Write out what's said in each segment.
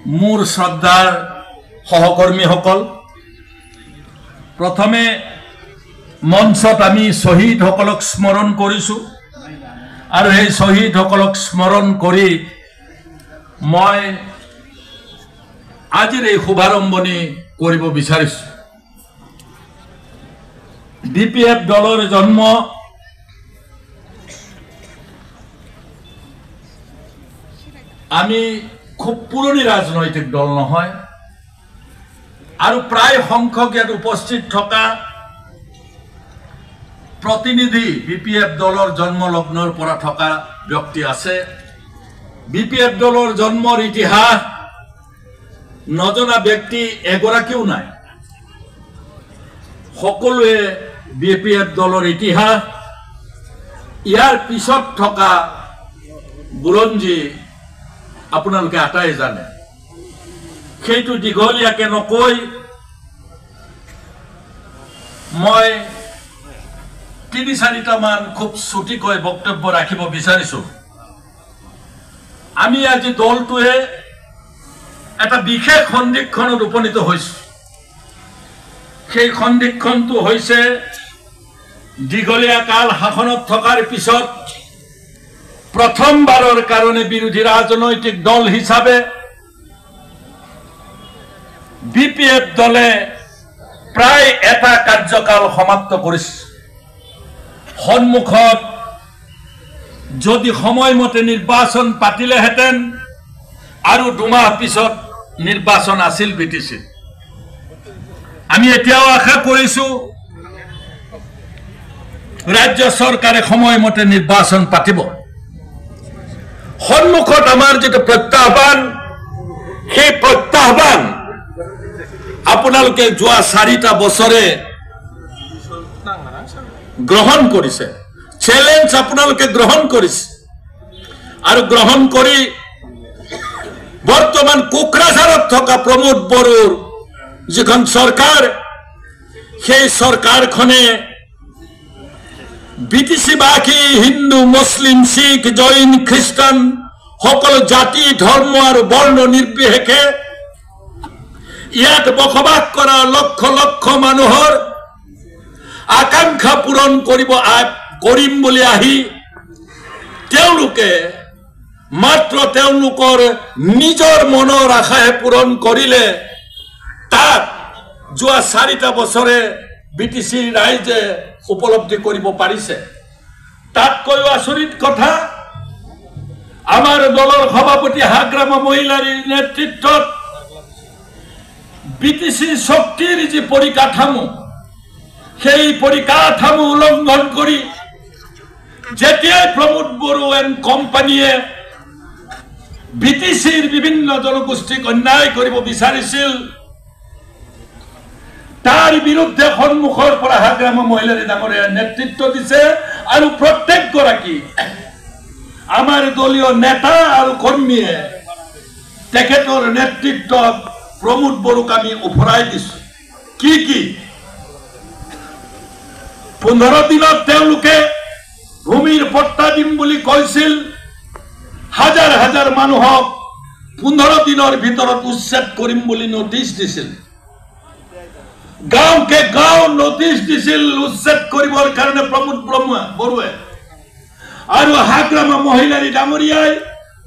মোৰ শ্ৰদ্ধাৰ সহকৰ্মীসকল, প্ৰথমে মঞ্চত আমি শ্বহীদসকলক স্মৰণ কৰিছোঁ আৰু এই শ্বহীদসকলক স্মৰণ কৰি মই আজিৰ এই শুভাৰম্ভণি কৰিব বিচাৰিছোঁ। BPF দলৰ জন্ম আমি খুব পুৰণি ৰাজনৈতিক দল নহয় আৰু প্ৰায় সংখ্যক ইয়াত উপস্থিত থকা প্ৰতিনিধি BPF দলৰ জন্মলগ্নৰ পৰা থকা ব্যক্তি আছে। BPF দলৰ জন্মৰ ইতিহাস নজনা ব্যক্তি এগৰাকীও নাই। সকলোৱে BPF দলৰ ইতিহাস ইয়াৰ পিছত থকা বুৰঞ্জী আপোনালোকে আটাই জানে। সেইটো দীঘলীয়াকে নকৈ মই ৩-৪টা মান খুব চুটিকৈ বক্তব্য ৰাখিব বিচাৰিছোঁ। আমি আজি দলটোৱে এটা বিশেষ সন্ধিক্ষণত উপনীত হৈছোঁ। সেই সন্ধিক্ষণটো হৈছে দীঘলীয়া কাল শাসনত থকাৰ পিছত প্ৰথমবাৰৰ কাৰণে বিৰোধী ৰাজনৈতিক দল হিচাপে BPF দলে প্ৰায় এটা কাৰ্যকাল সমাপ্ত কৰিছে। সন্মুখত যদি সময়মতে নিৰ্বাচন পাতিলেহেঁতেন আৰু 2 মাহ পিছত নিৰ্বাচন আছিল BTC। আমি এতিয়াও আশা কৰিছোঁ ৰাজ্য চৰকাৰে সময়মতে নিৰ্বাচন পাতিব। সন্মুখত আমাৰ যেটো প্ৰত্যাহ্বান, সেই প্ৰত্যাহ্বান আপোনালোকে যোৱা 4টা বছৰে গ্ৰহণ কৰিছে। চ্যালেঞ্জ আপোনালোকে গ্ৰহণ কৰিছে আৰু গ্ৰহণ কৰি বৰ্তমান কোকৰাঝাৰত থকা প্ৰমোদ বড়োৰ যিখন চৰকাৰ, সেই চৰকাৰখনে BTC বাসী হিন্দু, মুছলিম, শিখ, জৈন, খ্ৰীষ্টান সকলো জাতি, ধৰ্ম আৰু বৰ্ণ নিৰ্বিশেষে ইয়াত বসবাস কৰা লক্ষ লক্ষ মানুহৰ আকাংক্ষা পূৰণ কৰিম বুলি আহি তেওঁলোকে মাত্ৰ তেওঁলোকৰ নিজৰ মনৰ আশাহে পূৰণ কৰিলে। তাত যোৱা 4টা বছৰে BTC ৰাইজে উপলব্ধি কৰিব পাৰিছে। তাতকৈও আচৰিত কথা, আমাৰ দলৰ সভাপতি হাগ্ৰামা মহিলাৰ নেতৃত্বত BTC শক্তিৰ যি পৰিকাঠামো, সেই পৰিকাঠামো উলংঘন কৰি যেতিয়াই প্ৰমোদ বড়ো এণ্ড কোম্পানীয়ে BTCৰ বিভিন্ন জনগোষ্ঠীক অন্যায় কৰিব বিচাৰিছিল, তাৰ বিৰুদ্ধে সন্মুখৰ পৰা হাগ্ৰামা মহিলাৰী ডাঙৰীয়াৰ নেতৃত্ব দিছে আৰু প্ৰত্যেকগৰাকী আমাৰ দলীয় নেতা আৰু কৰ্মীয়ে তেখেতৰ নেতৃত্বত প্ৰমোদ বড়োক আমি ওফৰাই দিছোঁ। কি 15 দিনত তেওঁলোকে ভূমিৰ পট্টা দিম বুলি কৈছিল। হাজাৰ হাজাৰ মানুহক 15 দিনৰ ভিতৰত উচ্ছেদ কৰিম বুলি নটিচ দিছিল। গাঁৱকে গাঁও নটিচ দিছিল উচ্ছেদ কৰিবৰ কাৰণে প্ৰমোদ বড়োৱে আৰু হাগ্ৰামা মহিলাৰী ডাঙৰীয়াই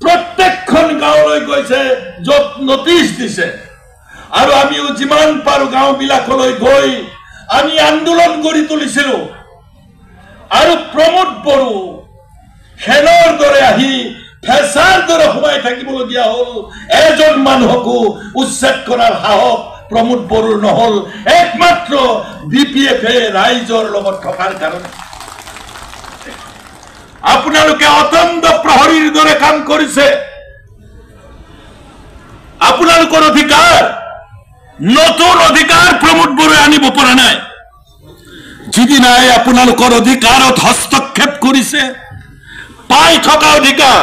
প্ৰত্যেকখন গাঁৱলৈ গৈছে য'ত নটিচ দিছে। আৰু আমিও যিমান পাৰো গাঁওবিলাকলৈ গৈ আমি আন্দোলন কৰি তুলিছিলোঁ আৰু প্ৰমোদ বড়ো খেলৰ দৰে আহি ফেঁচাৰ দৰে সোমাই থাকিবলগীয়া হ'ল। এজন মানুহকো উচ্ছেদ কৰাৰ সাহস প্ৰমোদ বড়োৰ নহল, একমাত্ৰ BPF-এ ৰাইজৰ লগত থকাৰ কাৰণে। আপোনালোকে অতন্দ প্ৰহৰীৰ দৰে কাম কৰিছে। আপোনালোকৰ অধিকাৰ, নতুন অধিকাৰ প্ৰমোদ বড়োৱে আনিব পৰা নাই। যিদিনাই আপোনালোকৰ অধিকাৰত হস্তক্ষেপ কৰিছে, পাই থকা অধিকাৰ,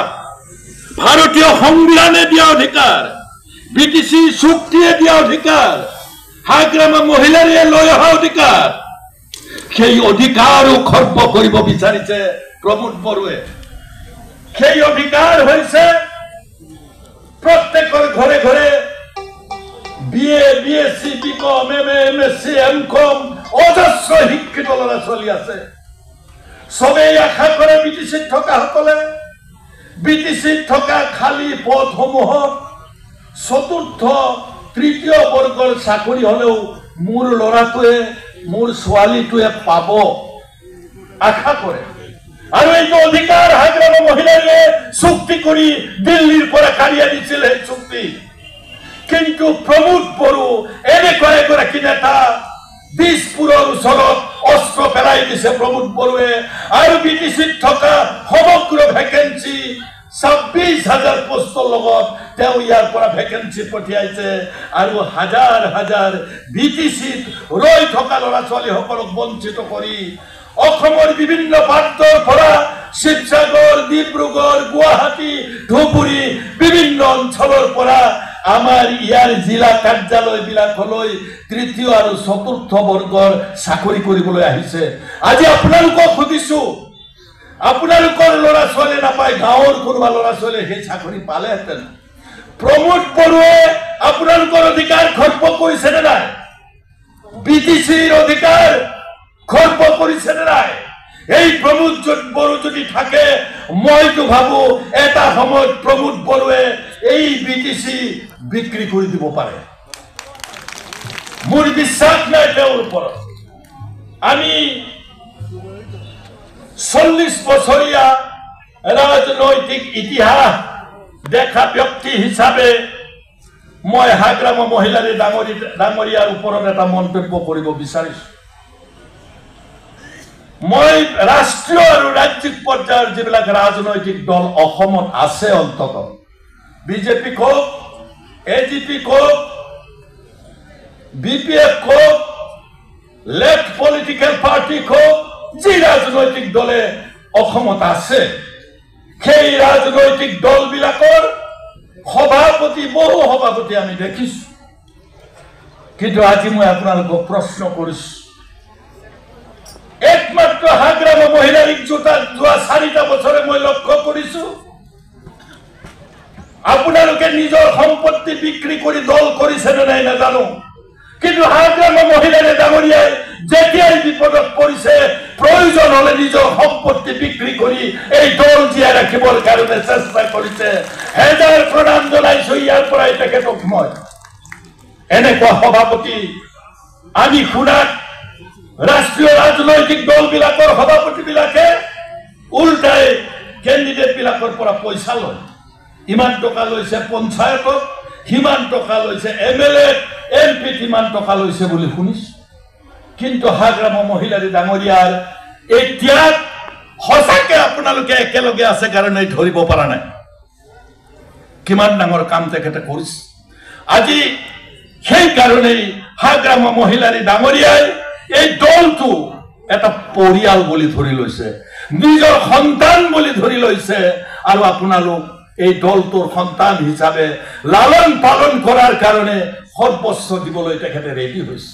ভাৰতীয় সংবিধানে দিয়া অধিকাৰ, BTC চুক্তিয়ে দিয়া অধিকাৰ, হাগ্ৰামা মহিলাৰীয়ে লৈ অহা অধিকাৰ, সেই অধিকাৰো খৰ্ব কৰিব বিচাৰিছে প্ৰমোদ বড়োৱে। সেই অধিকাৰ হৈছে প্ৰত্যেকৰ ঘৰে ঘৰে BA, BSc, BCom, MA, MSc, MCom অজস্ৰ শিক্ষিত ল'ৰা ছোৱালী আছে। সবেই আশা কৰে বিটিচিত থকা সকলে বিটিচিত থকা খালী পদসমূহত চতুৰ্থ তৃতীয় বৰ্গৰ চাকৰি হলেও মোৰ ল'ৰাটোৱে মোৰ ছোৱালীটোৱে পাব আশা কৰে। আৰু এইটো অধিকাৰ হাগ্ৰামা মহিলাৰে চুক্তি কৰি দিল্লীৰ পৰা কাঢ়ি আনিছিল এই চুক্তি। কিন্তু প্ৰমোদ বড়ো এনেকুৱা এগৰাকী নেতা দিছপুৰৰ ওচৰত অস্ত্ৰ পেলাই দিছে প্ৰমোদ বড়োৱে। আৰু বিটিচিত থকা সমগ্ৰ ভেকেঞ্চি 26,000 পোষ্টৰ লগত তেওঁ ইয়াৰ পৰা ভেকেঞ্চি পঠিয়াইছে। আৰু হাজাৰ হাজাৰ বিটিচিত ৰৈ থকা ল'ৰা ছোৱালীসকলক বঞ্চিত কৰি অসমৰ বিভিন্ন প্ৰান্তৰ পৰা শিৱসাগৰ, ডিব্ৰুগড়, গুৱাহাটী, ধুবুৰী বিভিন্ন অঞ্চলৰ পৰা আমাৰ ইয়াৰ জিলা কাৰ্যালয়বিলাকলৈ তৃতীয় আৰু চতুৰ্থ বৰ্গৰ চাকৰি কৰিবলৈ আহিছে। আজি আপোনালোকক সুধিছো, আপোনালোকৰ ল'ৰা ছোৱালী নাপায়, গাঁৱৰ কোনোবা ল'ৰা ছোৱালীয়ে সেই চাকৰি পালেহেঁতেন। প্ৰমোদ বড়োৱে আপোনালোকৰ অধিকাৰ খৰ্ব কৰিছে নে নাই? বিটিচিৰ অধিকাৰ খৰ্ব কৰিছে নে নাই? এই প্ৰমোদ বড়ো যদি থাকে, মইতো ভাবো এটা সময়ত প্ৰমোদ বড়োৱে এই বিটিচি বিক্ৰী কৰি দিব পাৰে। মোৰ বিশ্বাস নাই তেওঁৰ ওপৰত। আমি 40 বছৰীয়া ৰাজনৈতিক ইতিহাস দেখা ব্যক্তি হিচাপে মই হাগ্ৰামা মহিলাৰী ডাঙৰীয়াৰ ওপৰত এটা মন্তব্য কৰিব বিচাৰিছো। মই ৰাষ্ট্ৰীয় আৰু ৰাজ্যিক পৰ্যায়ৰ যিবিলাক ৰাজনৈতিক দল অসমত আছে, অন্তত বিজেপি কওক, এজিপি কওক, BPF কওক, লেফট পলিটিকেল পাৰ্টি কওক, যি ৰাজনৈতিক দলে অসমত আছে, সেই ৰাজনৈতিক দলবিলাকৰ সভাপতি, বহু সভাপতি আমি দেখিছো। কিন্তু আজি মই আপোনালোকক প্ৰশ্ন কৰিছো, একমাত্ৰ হাগ্ৰামা মহিলাৰীক যোৱা 4টা বছৰে মই লক্ষ্য কৰিছো, আপোনালোকে নিজৰ সম্পত্তি বিক্ৰী কৰি দল কৰিছে নে নাই নাজানো, কিন্তু হাগ্ৰামা মহিলাৰী ডাঙৰীয়াই যেতিয়াই বিপদত পৰিছে, প্ৰয়োজন হলে নিজৰ সম্পত্তি বিক্ৰী কৰি এই দল জীয়াই ৰাখিবৰ কাৰণে চেষ্টা কৰিছে। হেজাৰ প্ৰণাম জনাইছো ইয়াৰ পৰাই তেখেতক মই। এনেকুৱা সভাপতি আমি শুনাত ৰাষ্ট্ৰীয় ৰাজনৈতিক দলবিলাকৰ সভাপতিবিলাকে উল্টাই কেণ্ডিডেট বিলাকৰ পৰা পইচা লয়। ইমান টকা লৈছে পঞ্চায়তত, সিমান টকা লৈছে MLA, MP ইমান টকা লৈছে বুলি শুনিছো। কিন্তু হাগ্ৰামা মহিলাৰী ডাঙৰীয়াৰ এতিয়া সঁচাকে আপোনালোকে একেলগে আছে কাৰণে ধৰিব পৰা নাই কিমান ডাঙৰ কাম তেখেতে কৰিছে। আজি সেই কাৰণেই হাগ্ৰামা মহিলাৰী ডাঙৰীয়াই এই দলটো এটা পৰিয়াল বুলি ধৰি লৈছে, নিজৰ সন্তান বুলি ধৰি লৈছে। আৰু আপোনালোক এই দলটোৰ সন্তান হিচাপে লালন পালন কৰাৰ কাৰণে সৰ্বস্ব দিবলৈ তেখেতে ৰেডি হৈছে।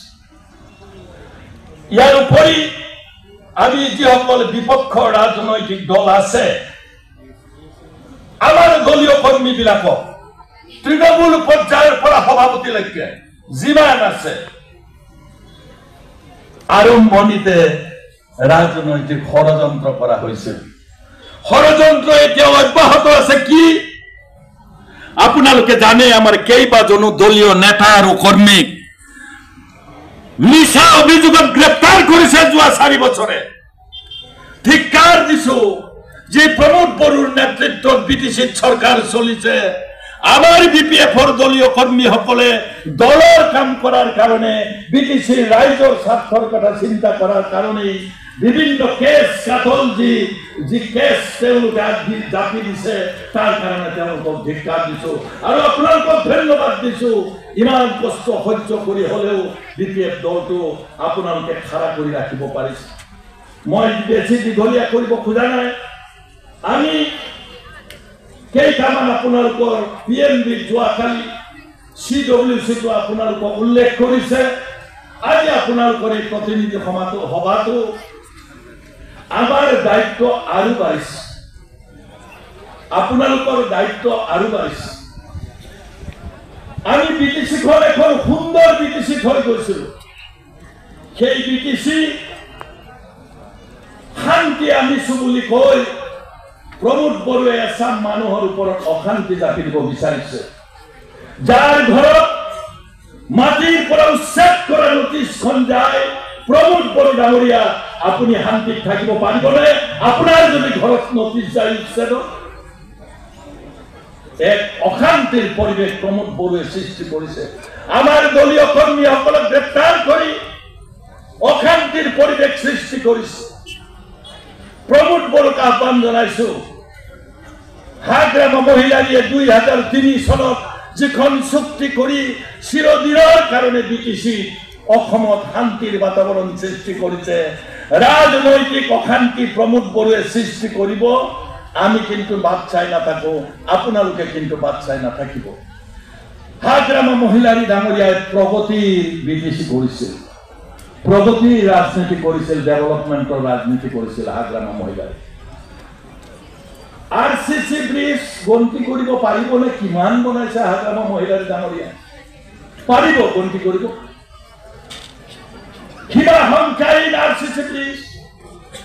ইয়াৰ উপৰি আমি যিসকল বিপক্ষ ৰাজনৈতিক দল আছে, আমাৰ দলীয় কৰ্মীবিলাকক তৃণমূল পৰ্যায়ৰ পৰা সভাপতিলৈকে যিমান আছে, আৰম্ভণিতে ৰাজনৈতিক ষড়যন্ত্ৰ কৰা হৈছিল। ষড়যন্ত্ৰ এতিয়াও অব্যাহত আছে। কি আপোনালোকে জানে, আমাৰ কেইবাজনো দলীয় নেতা আৰু কৰ্মীক মিছা অভিযোগত গ্ৰেপ্তাৰ কৰিছে যোৱা 4 বছৰে। ধিক্কাৰ দিছো যে প্ৰমোদ বড়োৰ নেতৃত্বত বিটিচিত চৰকাৰ চলিছে। আমাৰ BPFৰ দলীয় কৰ্মীসকলে দলৰ কাম কৰাৰ কাৰণে, বিটিচিৰ ৰাইজৰ স্বাৰ্থৰ কথা চিন্তা কৰাৰ কাৰণে বিভিন্ন কেছ কাটল যি কেছ তেওঁলোকে জাপি দিছে, তাৰ কাৰণে তেওঁলোকক ধিক্কাৰ দিছো আৰু আপোনালোকক ধন্যবাদ দিছো। ইমান কষ্ট সহ্য কৰি হলেও BPF দলটো আপোনালোকে খাৰা কৰি ৰাখিব পাৰিছে। মই বেছি দীঘলীয়া কৰিব খোজা নাই। আমি কেইটামান আপোনালোকৰ PMB যোৱাকালি CWCটো আপোনালোকক উল্লেখ কৰিছে। আজি আপোনালোকৰ এই প্ৰতিনিধি সভাটো আমাৰ দায়িত্ব আৰু বাঢ়িছে, আপোনালোকৰ দায়িত্ব আৰু বাঢ়িছে। আমি বিটিচিখন এখন সুন্দৰ বিটিচি থৈ গৈছিলো সেই বিটিচি শান্তি আনিছো বুলি কৈ প্ৰমোদ বৰুৱে এচাম মানুহৰ ওপৰত অশান্তি জাপি দিব বিচাৰিছে যাৰ ঘৰত মাটিৰ পৰা উচ্ছেদ কৰা নটিছখন যায় প্ৰমোদ বড়ো ডাঙৰীয়া আপুনি শান্তিত থাকিব পাৰিবনে আপোনাৰ যদি ঘৰত নটিছ যায় উচ্ছেদ এক অশান্তিৰ পৰিৱেশ প্ৰমোদ বড়োৱে সৃষ্টি কৰিছে আমাৰ দলীয় কৰ্মীসকলক গ্ৰেপ্তাৰ কৰি অশান্তিৰ পৰিৱেশ সৃষ্টি কৰিছে প্ৰমোদ বড়োক আহ্বান জনাইছো হাগ্ৰামা মহিলাৰীয়ে 2003 চনত যিখন চুক্তি কৰি চিৰদিনৰ কাৰণে বিটিচি অসমত শান্তিৰ বাতাবৰণ সৃষ্টি কৰিছে ৰাজনৈতিক অশান্তি প্ৰমোদ বড়োৱে সৃষ্টি কৰিব আমি কিন্তু বাদ চাই নাথাকো আপোনালোকে কিন্তু বাদ চাই নাথাকিব হাগ্ৰামা মহিলাৰী ডাঙৰীয়াই প্ৰগতিৰ বিটিচি কৰিছিল প্ৰগতিৰ ৰাজনীতি কৰিছিল ডেভেলপমেণ্টৰ ৰাজনীতি কৰিছিল হাগ্ৰামা মহিলাৰী আৰচিচি ব্ৰিজ গন্তি কৰিব পাৰিবনে কিমান বনাইছে হাগ্ৰামা মহিলাৰী ডাঙৰীয়া পাৰিব গন্তি কৰিব কিবা সংখ্যাহীন আৰচিচি ব্ৰিজ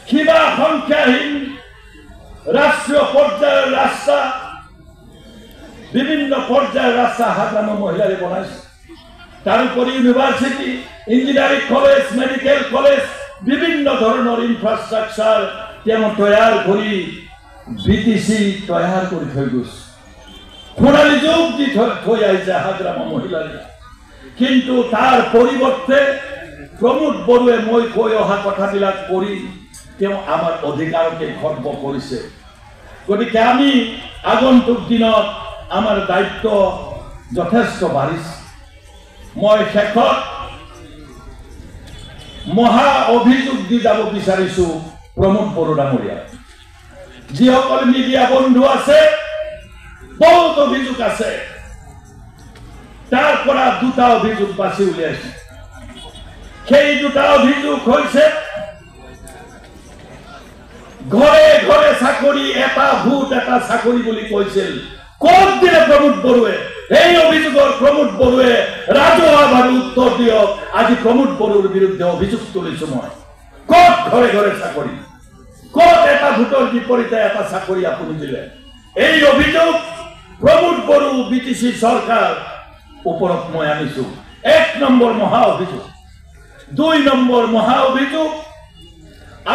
কিবা সংখ্যাহীন ৰাষ্ট্ৰীয় পৰ্যায়ৰ ৰাস্তা বিভিন্ন পৰ্যায়ৰ ৰাস্তা হাগ্ৰামা মহিলাৰী বনাইছে তাৰোপৰি university engineering college medical college বিভিন্ন ধৰণৰ ইনফ্ৰাষ্ট্ৰাকচাৰ তেওঁ তৈয়াৰ কৰি বিটিচি তৈয়াৰ কৰি থৈ গৈছে সোণালী যুগ দি থৈ আহিছে হাগ্ৰামা মহিলাৰী কিন্তু তাৰ পৰিৱৰ্তে প্ৰমোদ বড়োৱে মই কৈ অহা কথাবিলাক কৰি তেওঁ আমাৰ অধিকাৰকে খৰ্ব কৰিছে গতিকে আমি আগন্তুক দিনত আমাৰ দায়িত্ব যথেষ্ট বাঢ়িছে মই শেষত মহা অভিযোগ দি যাব বিচাৰিছো প্ৰমোদ বড়ো ডাঙৰীয়া যিসকল মিডিয়া বন্ধু আছে বহুত অভিযোগ আছে তাৰ পৰা দুটা অভিযোগ বাছি উলিয়াইছে সেই দুটা অভিযোগ হৈছে ঘৰে ঘৰে চাকৰি এটা ভোট এটা চাকৰি বুলি কৈছিল ক'ত দিলে প্ৰমোদ বড়োৱে এই অভিযোগৰ প্ৰমোদ বড়োৱে ৰাজহুৱাভাৱে উত্তৰ দিয়ক আজি প্ৰমোদ বড়োৰ বিৰুদ্ধে অভিযোগ তুলিছো মই ক'ত ঘৰে ঘৰে চাকৰি ক'ত এটা ভোটৰ বিপৰীতে এটা চাকৰি আপুনি দিলে এই অভিযোগ প্ৰমোদ বড়ো বিটিচি চৰকাৰ ওপৰত মই আনিছো 1 নম্বৰ মহা অভিযোগ 2 নম্বৰ মহা অভিযোগ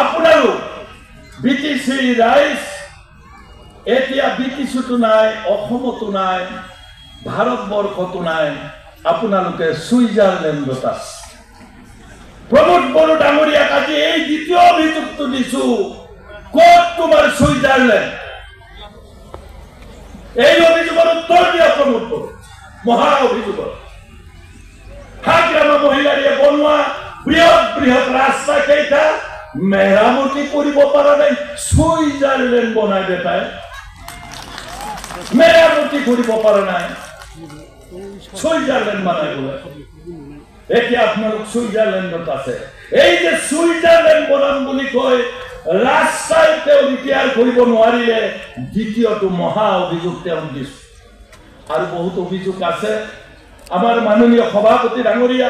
আপোনালোক বিটিচি ৰাইজ এতিয়া বিটিচিটো নাই অসমতো নাই ভাৰতবৰ্ষতো নাই আপোনালোকে সুইজাৰলেণ্ডত আছে প্ৰমোদ বড়ো ডাঙৰীয়াক আজি এই দ্বিতীয় অভিযোগটো দিছো ক'ত তোমাৰ সুইজাৰলেণ্ড এই অভিযোগৰ উত্তৰ দিয়া প্ৰমোদ বড়ো মহা অভিযোগৰ হাগ্ৰামা মহিলাৰীয়ে বনোৱা বৃহৎ বৃহৎ ৰাস্তা কেইটা মেৰামতি কৰিব পৰা নাই সুইজাৰলেণ্ড বনাই দেখায় মেৰামতি কৰিব পৰা নাই সুইজাৰলেণ্ড বনাই বোলে এতিয়া আপোনালোক সুইজাৰলেণ্ডত আছে এই যে সুইজাৰলেণ্ড বনাম বুলি কয় ৰাস্তাই তেওঁ ৰিপেয়াৰ কৰিব নোৱাৰিলে দ্বিতীয়টো মহা অভিযোগ তেওঁ দিছে আৰু বহুত অভিযোগ আছে আমাৰ মাননীয় সভাপতি ডাঙৰীয়া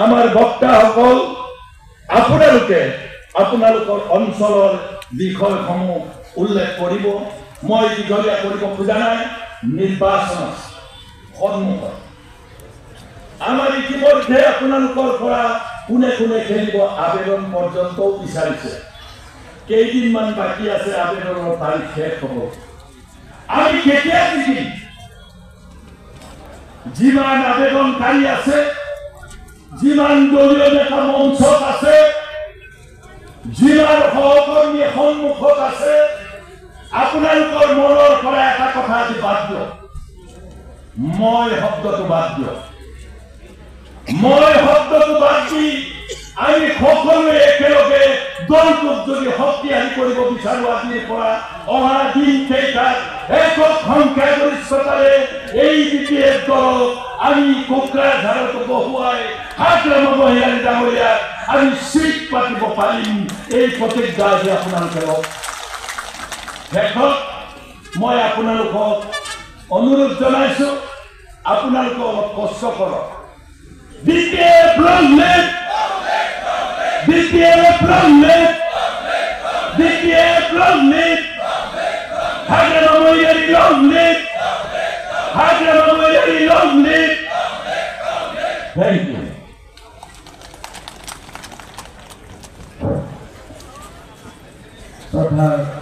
আমাৰ বক্তাসকল আপোনালোকে আপোনালোকৰ অঞ্চলৰ বিষয়সমূহ উল্লেখ কৰিব মই দীঘলীয়া কৰিব খোজা নাই নিৰ্বাচন সন্মুখত আমাৰ ইতিমধ্যে আপোনালোকৰ পৰা কোনে কোনে খেলিব আবেদন পৰ্যন্ত বিচাৰিছে কেইদিনমান বাকী আছে আবেদনৰ তাৰিখ শেষ হ'ব আমি কেতিয়া দিম যিমান আবেদনকাৰী আছে যিমান দলীয় নেতা মঞ্চত আছে যিমান সহকৰ্মী সন্মুখত আছে আপোনালোকৰ মনৰ পৰা এটা কথা আজি বাদ দিয়ক মই শব্দটো বাদ দিয়ক মই শব্দটো বাদ দি আমি সকলোৱে একেলগে দলটোক যদি শক্তিশালী কৰিব বিচাৰো আজিৰ পৰা অহা দিন কেইটাত একক সংখ্যাগৰিষ্ঠতাৰে এই বিটিএফ দলক আমি কোকৰাঝাৰত বহুৱাই হাগ্ৰামা মহিলাৰী ডাঙৰীয়াক আমি চিট পাতিব পাৰিম এই প্ৰতিজ্ঞা আজি আপোনালোকে লওক শেষত মই আপোনালোকক অনুৰোধ জনাইছো আপোনালোকে অলপ কষ্ট কৰক BPF long live BPF long live BPF long live Hagra Moyari long live Hagra Moyari long live Thank you Thank you.